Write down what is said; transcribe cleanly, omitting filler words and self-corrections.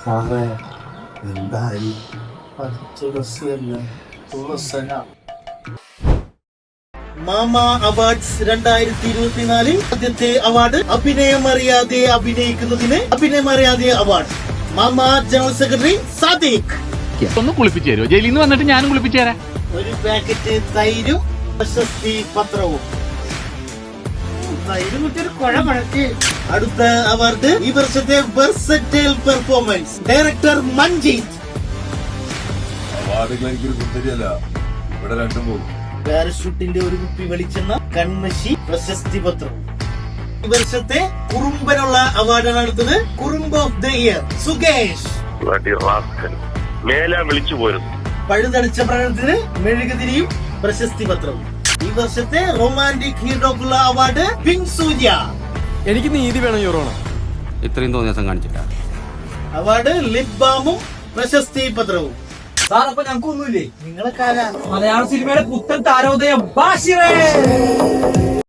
സാറേ എന്തായി തുളസന mama awards 2024 ആദ്യത്തെ അവാർഡ് അഭിനയമറിയാതെ അഭിനയിക്കുന്നതിന് അഭിനയമറിയാതെ അവാർഡ് മാമ ജനറൽ സെക്രട്ടറി സാദിഖ്. ഒന്ന് കുളിപ്പിച്ചു തരുമോ? ജയിലിൽ നിന്ന് വന്നിട്ട് ഞാനും കുളിപ്പിച്ചു തരാം. ഒരു പാക്കറ്റ് തൈരും പ്രശസ്തി പത്രവും. അടുത്ത അവാർഡ് ഈ വർഷത്തെ വെർസറ്റൈൽ പെർഫോമൻസ് ഡയറക്ടർ മഞ്ജിത്ത്. അവാർഡുകൾ എനിക്കൊരു കുത്തരിയല്ല, ഇവിടെ രണ്ടും പോകും. പാരഷൂട്ടിന്റെ ഒരു കുപ്പി വലിച്ചെന്ന കൺമശി പ്രശസ്തി പത്രവും. ഈ വർഷത്തെ കുറുമ്പനുള്ള അവാർഡാണ് അടുത്തത്. കുറുമ്പ് ഓഫ് ദ ഇയർ സുകേഷ്. വിളിച്ചു പോരുന്നു. പഴുതടിച്ച പ്രണയത്തിന് മെഴുകുതിരിയും പ്രശസ്തി പത്രവും. ഈ വർഷത്തെ റൊമാന്റിക് ഹീറോക്കുള്ള അവാർഡ് പിങ്ക് സൂര്യ. എനിക്ക് നീതി വേണം യൂറോണ. ഇത്രയും തോന്നിയാസം കാണിച്ചില്ല. അവാർഡ് ലിപ് ബാമും പ്രശസ്തി പത്രവും. സാർ അപ്പൊ ഞങ്ങൾക്കൊന്നുമില്ലേ? നിങ്ങളെ കാല മലയാള സിനിമയുടെ പുത്തൻ താരോദയം ബാഷിറേ.